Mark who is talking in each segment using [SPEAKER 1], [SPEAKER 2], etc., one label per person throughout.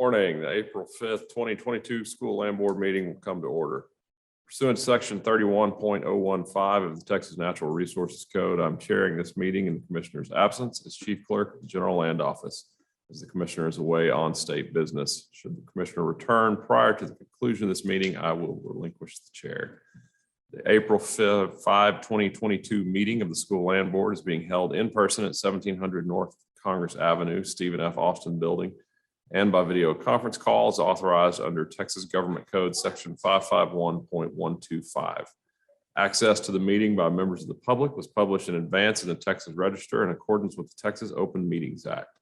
[SPEAKER 1] Morning, the April 5th, 2022 School Land Board meeting will come to order. Pursuant to section 31.015 of the Texas Natural Resources Code, I'm chairing this meeting in the commissioner's absence as chief clerk of the General Land Office, as the commissioner is away on state business. Should the commissioner return prior to the conclusion of this meeting, I will relinquish the chair. The April 5, 2022 meeting of the School Land Board is being held in person at 1700 North Congress Avenue, Stephen F. Austin Building, and by video conference calls authorized under Texas Government Code Section 551.125. Access to the meeting by members of the public was published in advance in the Texas Register in accordance with the Texas Open Meetings Act.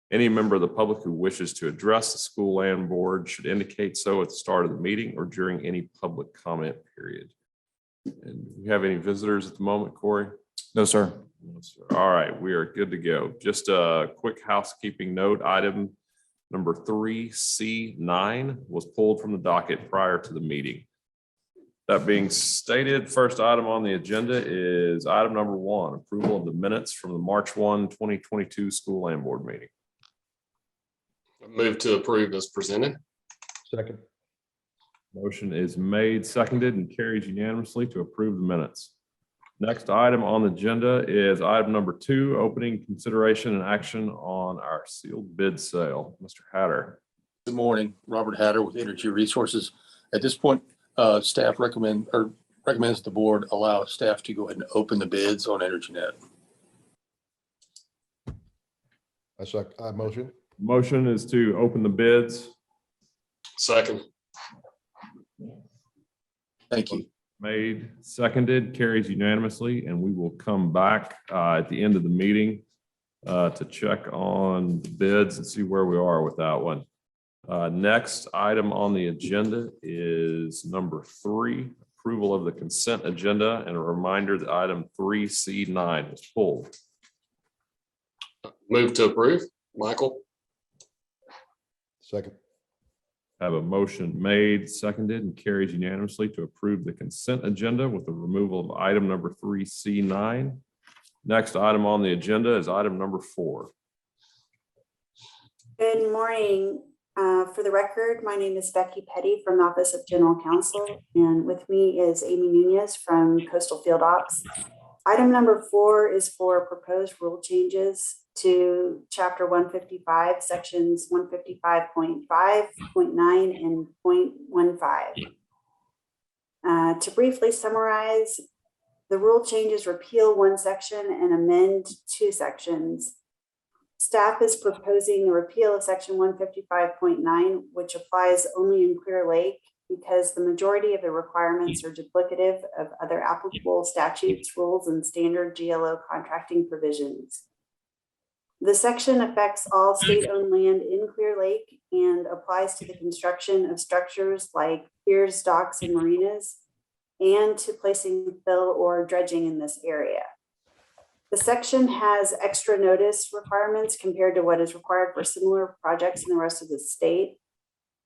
[SPEAKER 1] Any member of the public who wishes to address the School Land Board should indicate so at the start of the meeting or during any public comment period. And do we have any visitors at the moment, Corey?
[SPEAKER 2] No, sir.
[SPEAKER 1] No, sir. All right, we are good to go. Just a quick housekeeping note. Item number 3C9 was pulled from the docket prior to the meeting. That being stated, first item on the agenda is item number 1, approval of the minutes from the March 1, 2022 School Land Board meeting.
[SPEAKER 3] Move to approve as presented.
[SPEAKER 2] Second.
[SPEAKER 1] Motion is made, seconded, and carries unanimously to approve the minutes. Next item on the agenda is item number 2, opening consideration and action on our sealed bid sale. Mr. Hatter.
[SPEAKER 4] Good morning, Robert Hatter with Energy Resources. At this point, staff recommends the board allow staff to go ahead and open the bids on EnergyNet.
[SPEAKER 2] I motion.
[SPEAKER 1] Motion is to open the bids.
[SPEAKER 3] Second.
[SPEAKER 4] Thank you.
[SPEAKER 1] Made, seconded, carries unanimously, and we will come back at the end of the meeting to check on the bids and see where we are with that one. Next item on the agenda is number 3, approval of the consent agenda, and a reminder that item 3C9 was pulled.
[SPEAKER 3] Move to approve. Michael.
[SPEAKER 2] Second.
[SPEAKER 1] Have a motion made, seconded, and carries unanimously to approve the consent agenda with the removal of item number 3C9. Next item on the agenda is item number 4.
[SPEAKER 5] Good morning. For the record, my name is Becky Petty from the Office of General Counsel, and with me is Amy Nunez from Coastal Field Ops. Item number 4 is for proposed rule changes to Chapter 155, Sections 155.5, 0.9, and 0.15. To briefly summarize, the rule changes repeal 1 section and amend 2 sections. Staff is proposing the repeal of Section 155.9, which applies only in Clear Lake because the majority of the requirements are duplicative of other applicable statutes, rules, and standard GLO contracting provisions. The section affects all state-owned land in Clear Lake and applies to the construction of structures like piers, docks, and marinas, and to placing fill or dredging in this area. The section has extra notice requirements compared to what is required for similar projects in the rest of the state.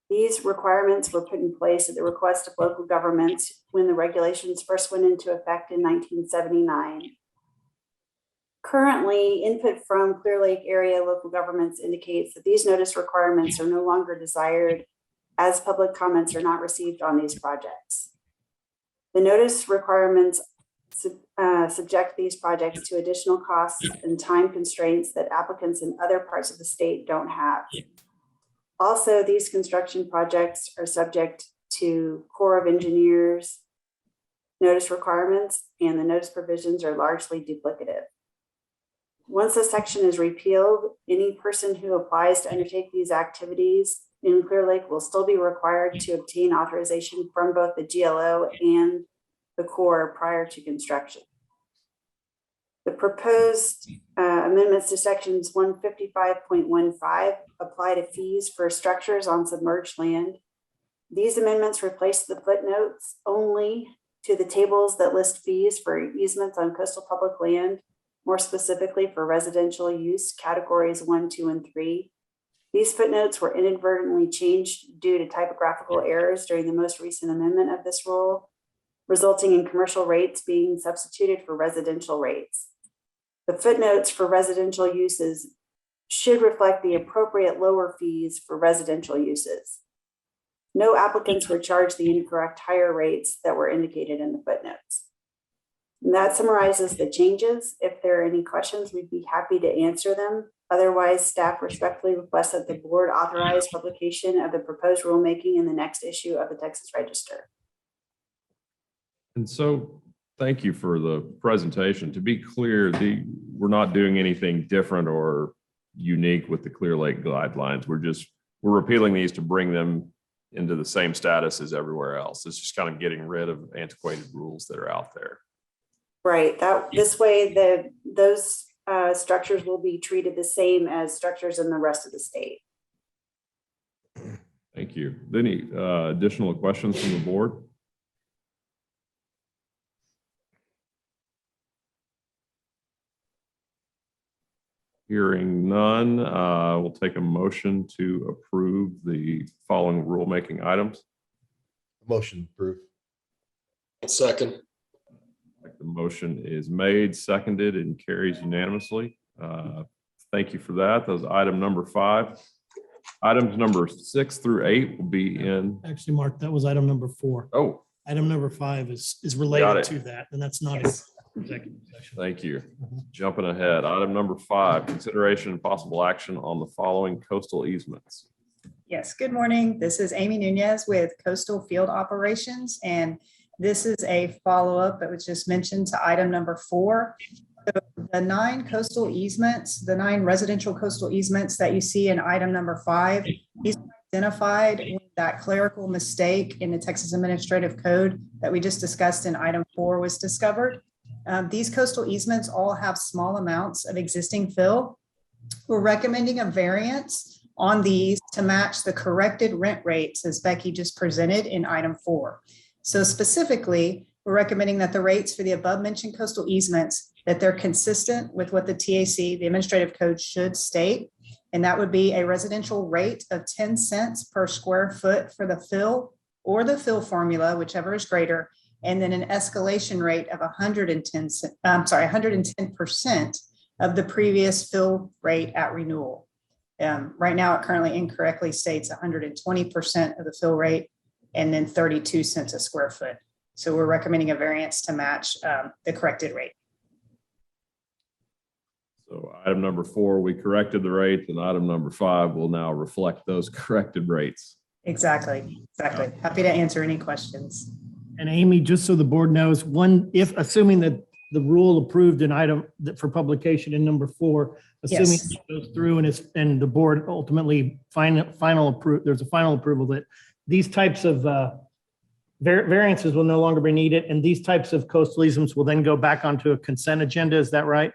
[SPEAKER 5] These requirements were put in place at the request of local governments when the regulations first went into effect in 1979. Currently, input from Clear Lake area local governments indicates that these notice requirements are no longer desired as public comments are not received on these projects. The notice requirements subject these projects to additional costs and time constraints that applicants in other parts of the state don't have. Also, these construction projects are subject to Corps of Engineers notice requirements, and the notice provisions are largely duplicative. Once the section is repealed, any person who applies to undertake these activities in Clear Lake will still be required to obtain authorization from both the GLO and the Corps prior to construction. The proposed amendments to sections 155.15 apply to fees for structures on submerged land. These amendments replace the footnotes only to the tables that list fees for easements on coastal public land, more specifically for residential use categories 1, 2, and 3. These footnotes were inadvertently changed due to typographical errors during the most recent amendment of this rule, resulting in commercial rates being substituted for residential rates. The footnotes for residential uses should reflect the appropriate lower fees for residential uses. No applicants were charged the incorrect higher rates that were indicated in the footnotes. And that summarizes the changes. If there are any questions, we'd be happy to answer them. Otherwise, staff respectfully requests that the board authorize publication of the proposed rulemaking in the next issue of the Texas Register.
[SPEAKER 1] And so, thank you for the presentation. To be clear, we're not doing anything different or unique with the Clear Lake guidelines. We're repealing these to bring them into the same status as everywhere else. It's just kind of getting rid of antiquated rules that are out there.
[SPEAKER 5] Right, this way those structures will be treated the same as structures in the rest of the state.
[SPEAKER 1] Thank you. Any additional questions from the board? Hearing none, we'll take a motion to approve the following rulemaking items.
[SPEAKER 2] Motion approved.
[SPEAKER 3] Second.
[SPEAKER 1] The motion is made, seconded, and carries unanimously. Thank you for that. That was item number 5. Items number 6 through 8 will be in.
[SPEAKER 6] Actually, Mark, that was item number 4.
[SPEAKER 1] Oh,
[SPEAKER 6] Item number 5 is
[SPEAKER 1] Got
[SPEAKER 6] related
[SPEAKER 1] it.
[SPEAKER 6] to that, and that's not
[SPEAKER 5] Yes.
[SPEAKER 6] executive session.
[SPEAKER 1] thank you.
[SPEAKER 6] Mhm.
[SPEAKER 1] Jumping ahead. Item number 5, consideration and possible action on the following coastal easements.
[SPEAKER 7] Yes, good morning. This is Amy Nunez with Coastal Field Operations, and this is a follow-up that was just mentioned to item number 4. So the 9 coastal easements, the 9 residential coastal easements that you see in item number 5, these are identified with that clerical mistake in the Texas Administrative Code that we just discussed in item 4 was discovered. These coastal easements all have small amounts of existing fill. We're recommending a variance on these to match the corrected rent rates as Becky just presented in item 4. So specifically, we're recommending that the rates for the above mentioned coastal easements, that they're consistent with what the TAC, the Administrative Code, should state. And that would be a residential rate of 10 cents per square foot for the fill or the fill formula, whichever is greater, and then an escalation rate of 110% of the previous fill rate at renewal. Right now, it currently incorrectly states 120% of the fill rate and then 32 cents a square foot. So we're recommending a variance to match the corrected rate.
[SPEAKER 1] So item number 4, we corrected the rates, and item number 5 will now reflect those corrected rates.
[SPEAKER 7] Exactly. Happy to answer any questions.
[SPEAKER 6] And Amy, just so the board knows, assuming that the rule approved an item for publication in number 4, assuming
[SPEAKER 7] Yes.
[SPEAKER 6] it goes through and the board ultimately there's a final approval that these types of variances will no longer be needed, and these types of coastal easements will then go back onto a consent agenda. Is that right?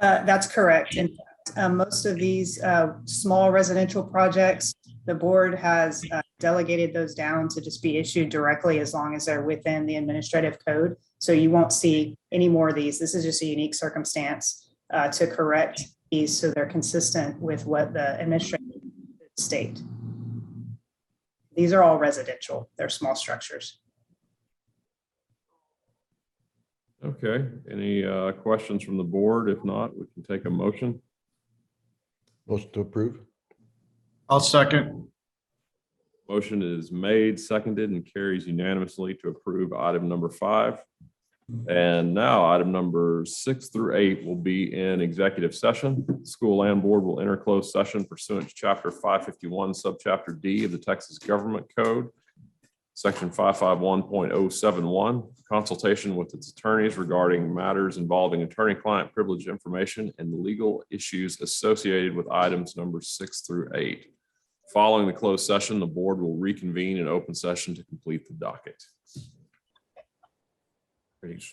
[SPEAKER 7] That's correct. In fact, most of these small residential projects, the board has delegated those down to just be issued directly as long as they're within the administrative code. So you won't see any more of these. This is just a unique circumstance to correct these so they're consistent with what the administrative state. These are all residential. They're small structures.
[SPEAKER 1] Okay, any questions from the board? If not, we can take a motion.
[SPEAKER 2] Motion to approve.
[SPEAKER 8] I'll second.
[SPEAKER 1] Motion is made, seconded, and carries unanimously to approve item number 5. And now item number 6 through 8 will be in executive session. School Land Board will enter closed session pursuant to Chapter 551, Subchapter D of the Texas Government Code, Section 551.071, consultation with its attorneys regarding matters involving attorney-client privilege information and the legal issues associated with items numbers 6 through 8. Following the closed session, the board will reconvene in open session to complete the docket.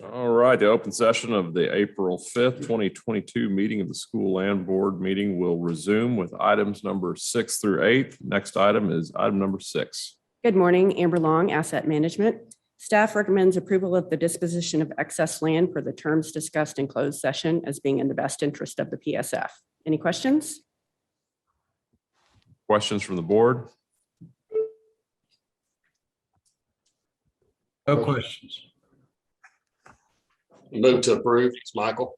[SPEAKER 1] All right, the open session of the April 5th, 2022 meeting of the School Land Board meeting will resume with items number 6 through 8. Next item is item number 6.
[SPEAKER 9] Good morning, Amber Long, Asset Management. Staff recommends approval of the disposition of excess land for the terms discussed in closed session as being in the best interest of the PSF. Any questions?
[SPEAKER 1] Questions from the board?
[SPEAKER 8] No questions.
[SPEAKER 3] Move to approve. It's Michael.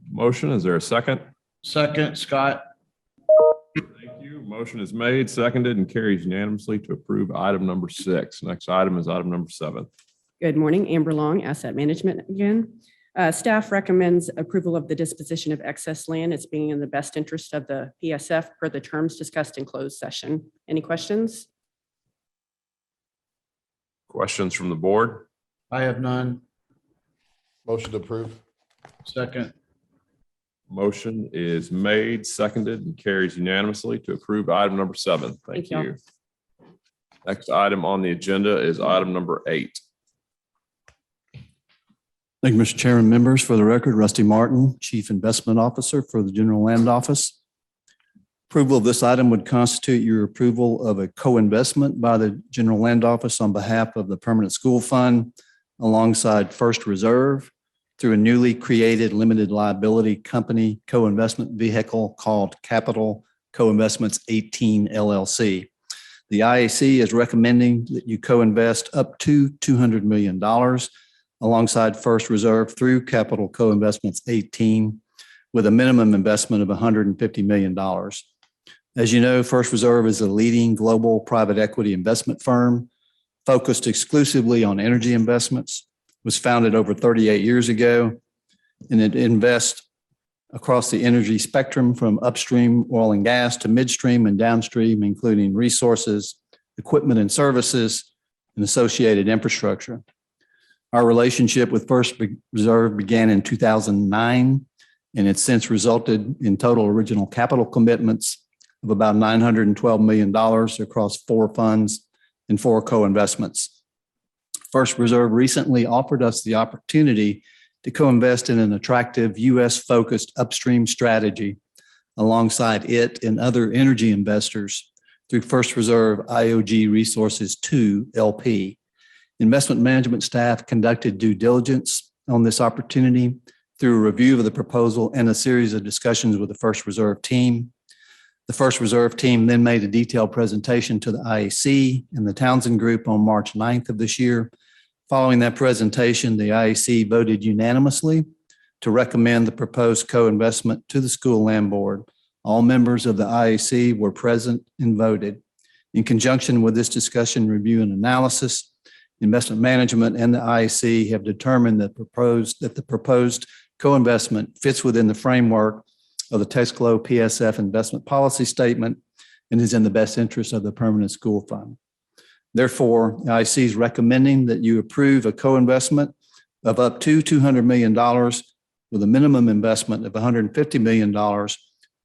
[SPEAKER 1] Motion, is there a second?
[SPEAKER 8] Second, Scott.
[SPEAKER 1] Thank you. Motion is made, seconded, and carries unanimously to approve item number 6. Next item is item number 7.
[SPEAKER 9] Good morning, Amber Long, Asset Management again. Staff recommends approval of the disposition of excess land as being in the best interest of the PSF per the terms discussed in closed session. Any questions?
[SPEAKER 1] Questions from the board?
[SPEAKER 8] I have none.
[SPEAKER 2] Motion to approve.
[SPEAKER 8] Second.
[SPEAKER 1] Motion is made, seconded, and carries unanimously to approve item number 7. Thank
[SPEAKER 9] Thank you.
[SPEAKER 1] you. Next item on the agenda is item number 8.
[SPEAKER 10] Thank you, Mr. Chairman. Members, for the record, Rusty Martin, Chief Investment Officer for the General Land Office. Approval of this item would constitute your approval of a co-investment by the General Land Office on behalf of the Permanent School Fund alongside First Reserve through a newly created limited liability company co-investment vehicle called Capital Co-Investments 18 LLC. The IAC is recommending that you co-invest up to $200 million alongside First Reserve through Capital Co-Investments 18 with a minimum investment of $150 million. As you know, First Reserve is a leading global private equity investment firm focused exclusively on energy investments, was founded over 38 years ago, and it invests across the energy spectrum from upstream oil and gas to midstream and downstream, including resources, equipment and services, and associated infrastructure. Our relationship with First Reserve began in 2009, and it's since resulted in total original capital commitments of about $912 million across 4 funds and 4 co-investments. First Reserve recently offered us the opportunity to co-invest in an attractive U.S.-focused upstream strategy alongside it and other energy investors through First Reserve IOG Resources 2 LP. Investment management staff conducted due diligence on this opportunity through a review of the proposal and a series of discussions with the First Reserve team. The First Reserve team then made a detailed presentation to the IAC and the Townsend Group on March 9th of this year. Following that presentation, the IAC voted unanimously to recommend the proposed co-investment to the School Land Board. All members of the IAC were present and voted. In conjunction with this discussion, review, and analysis, Investment Management and the IAC have determined that the proposed co-investment fits within the framework of the Texaco PSF investment policy statement and is in the best interest of the Permanent School Fund. Therefore, the IAC is recommending that you approve a co-investment of up to $200 million with a minimum investment of $150 million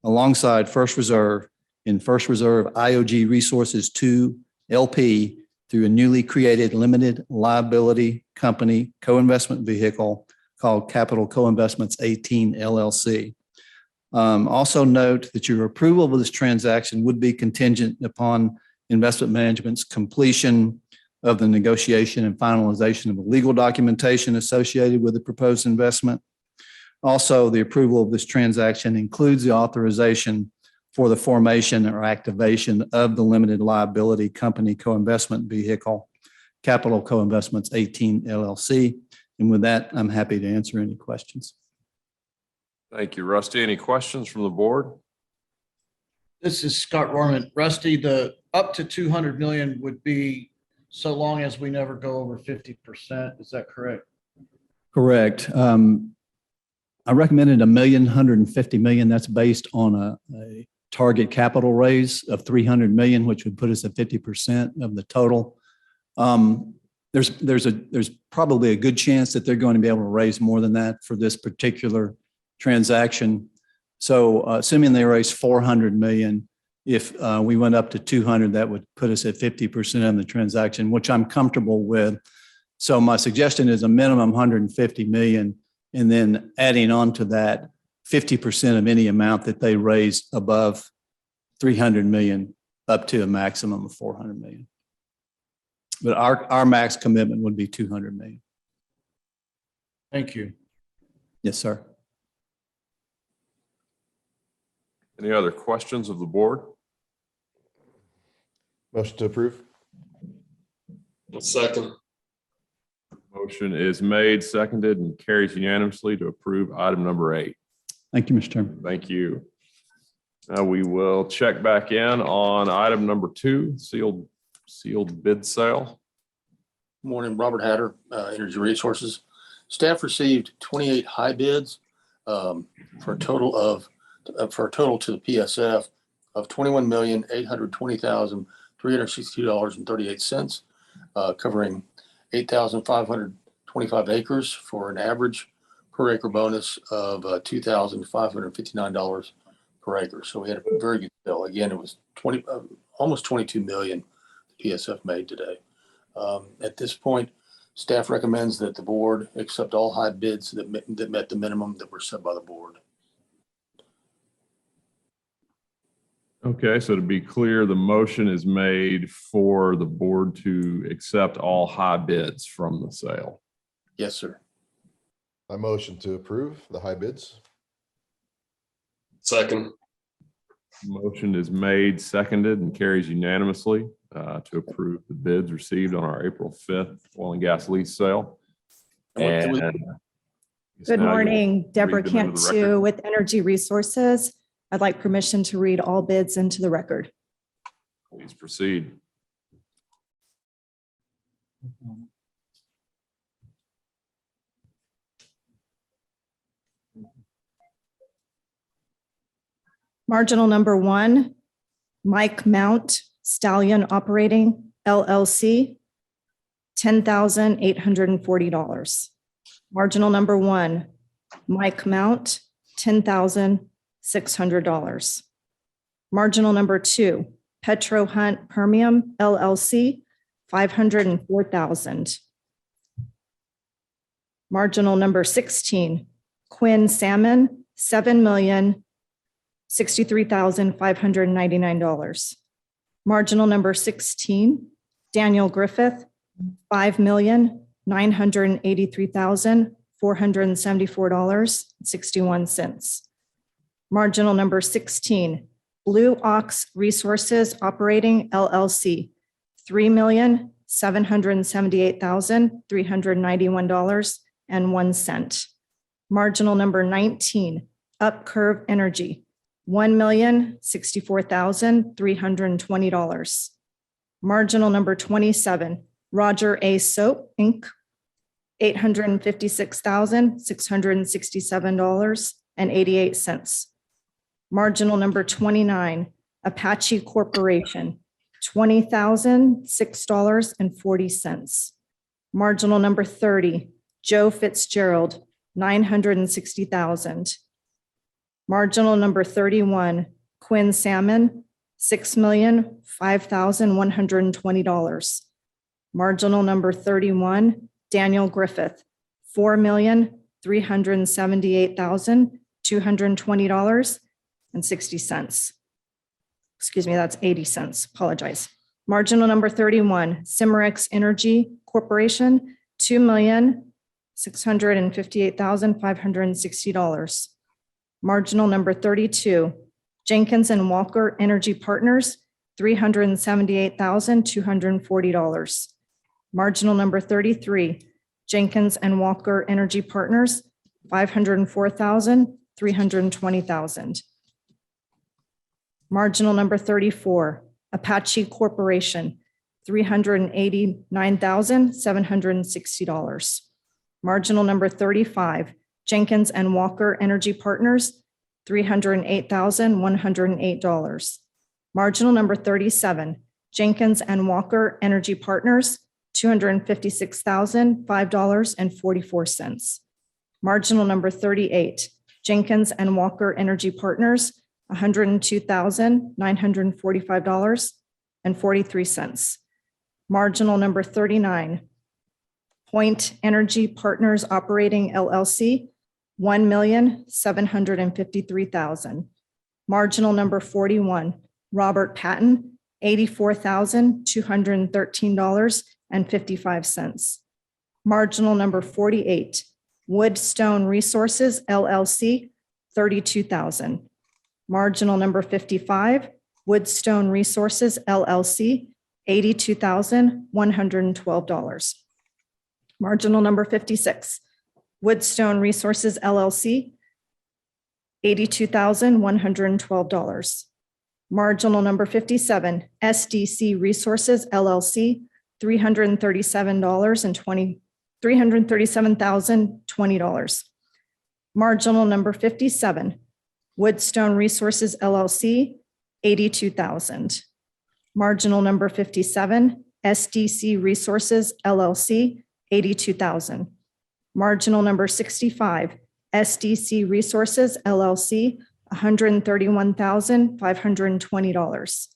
[SPEAKER 10] alongside First Reserve in First Reserve IOG Resources 2 LP through a newly created limited liability company co-investment vehicle called Capital Co-Investments 18 LLC. Also note that your approval of this transaction would be contingent upon Investment Management's completion of the negotiation and finalization of the legal documentation associated with the proposed investment. Also, the approval of this transaction includes the authorization for the formation or activation of the limited liability company co-investment vehicle, Capital Co-Investments 18 LLC. And with that, I'm happy to answer any questions.
[SPEAKER 1] Thank you, Rusty. Any questions from the board?
[SPEAKER 8] This is Scott Rorman. Rusty, the up to 200 million would be so long as we never go over 50%. Is that correct?
[SPEAKER 10] Correct. I recommended $150 million. That's based on a target capital raise of 300 million, which would put us at 50% of the total. There's probably a good chance that they're going to be able to raise more than that for this particular transaction. So assuming they raise 400 million, if we went up to 200, that would put us at 50% of the transaction, which I'm comfortable with. So my suggestion is a minimum 150 million, and then adding on to that 50% of any amount that they raise above 300 million up to a maximum of 400 million. But our max commitment would be 200 million.
[SPEAKER 8] Thank you.
[SPEAKER 10] Yes, sir.
[SPEAKER 1] Any other questions of the board?
[SPEAKER 2] Motion to approve.
[SPEAKER 3] Second.
[SPEAKER 1] Motion is made, seconded, and carries unanimously to approve item number 8.
[SPEAKER 10] Thank you, Mr. Chairman.
[SPEAKER 1] Thank you. We will check back in on item number 2, sealed bid sale.
[SPEAKER 4] Morning, Robert Hatter, Energy Resources. Staff received 28 high bids for a total to the PSF of $21,820,362.38, covering 8,525 acres for an average per acre bonus of $2,559 per acre. So we had a very good bill. Again, it was almost 22 million the PSF made today. At this point, staff recommends that the board accept all high bids that met the minimum that were set by the board.
[SPEAKER 1] Okay, so to be clear, the motion is made for the board to accept all high bids from the sale.
[SPEAKER 4] Yes, sir.
[SPEAKER 2] I motion to approve the high bids.
[SPEAKER 3] Second.
[SPEAKER 1] Motion is made, seconded, and carries unanimously to approve the bids received on our April 5th oil and gas lease sale.
[SPEAKER 4] And what-
[SPEAKER 1] And
[SPEAKER 11] Good
[SPEAKER 1] now you'll
[SPEAKER 11] morning, Deborah
[SPEAKER 1] read them into the record.
[SPEAKER 11] Cantu with Energy Resources. I'd like permission to read all bids into the record.
[SPEAKER 1] Please proceed.
[SPEAKER 11] Marginal number 1, Mike Mount Stallion Operating LLC, $10,840. Marginal number 1, Mike Mount, $10,600. Marginal number 2, Petro Hunt Permium LLC, $504,000. Marginal number 16, Quinn Salmon, $7,063,599. Marginal number 16, Daniel Griffith, $5,983,474.61. Marginal number 16, Blue Ox Resources Operating LLC, $3,778,391.01. Marginal number 19, Upcurve Energy, $1,064,320. Marginal number 27, Roger A. Soap, Inc., $856,667.88. Marginal number 29, Apache Corporation, $20,006.40. Marginal number 30, Joe Fitzgerald, $960,000. Marginal number 31, Quinn Salmon, $6,005,120. Marginal number 31, Daniel Griffith, $4,378,220.60. Excuse me, that's 80 cents. Apologize. Marginal number 31, Cimarex Energy Corporation, $2,658,560. Marginal number 32, Jenkins and Walker Energy Partners, $378,240. Marginal number 33, Jenkins and Walker Energy Partners, $504,320. Marginal number 34, Apache Corporation, $389,760. Marginal number 35, Jenkins and Walker Energy Partners, $308,108. Marginal number 37, Jenkins and Walker Energy Partners, $256,005.44. Marginal number 38, Jenkins and Walker Energy Partners, $102,945.43. Marginal number 39, Point Energy Partners Operating LLC, $1,753,000. Marginal number 41, Robert Patton, $84,213.55. Marginal number 48, Woodstone Resources LLC, $32,000. Marginal number 55, Woodstone Resources LLC, $82,112. Marginal number 56, Woodstone Resources LLC, $82,112. Marginal number 57, SDC Resources LLC, $337,020. Marginal number 57, Woodstone Resources LLC, $82,000. Marginal number 57, SDC Resources LLC, $82,000. Marginal number 65, SDC Resources LLC, $131,520.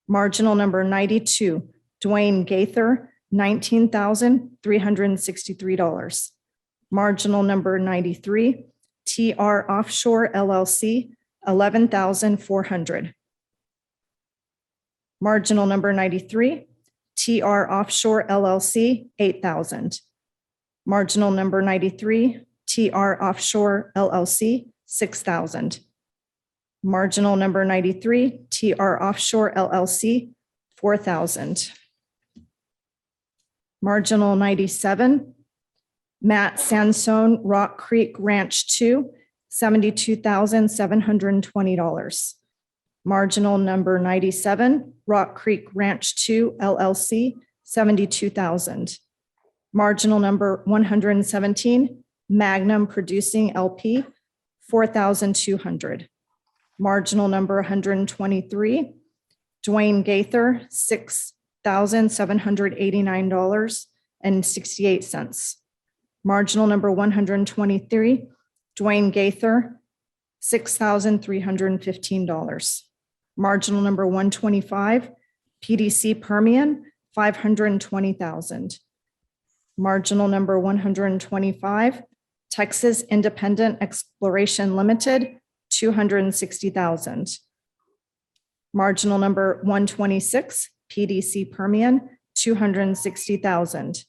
[SPEAKER 11] Marginal number 92, Dwayne Gaither, $19,363. Marginal number 93, TR Offshore LLC, $11,400. Marginal number 93, TR Offshore LLC, $8,000. Marginal number 93, TR Offshore LLC, $6,000. Marginal number 93, TR Offshore LLC, $4,000. Marginal 97, Matt Sansone Rock Creek Ranch 2, $72,720. Marginal number 97, Rock Creek Ranch 2 LLC, $72,000. Marginal number 117, Magnum Producing LP, $4,200. Marginal number 123, Dwayne Gaither, $6,789.68. Marginal number 123, Dwayne Gaither, $6,315. Marginal number 125, PDC Permian, $520,000. Marginal number 125, Texas Independent Exploration Limited, $260,000. Marginal number 126, PDC Permian, $260,000.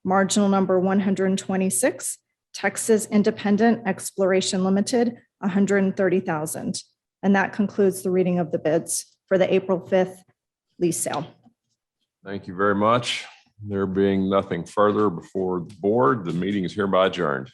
[SPEAKER 11] Marginal number 126, Texas Independent Exploration Limited, $130,000. And that concludes the reading of the bids for the April 5th lease sale.
[SPEAKER 1] Thank you very much. There being nothing further before the board, the meeting is hereby adjourned.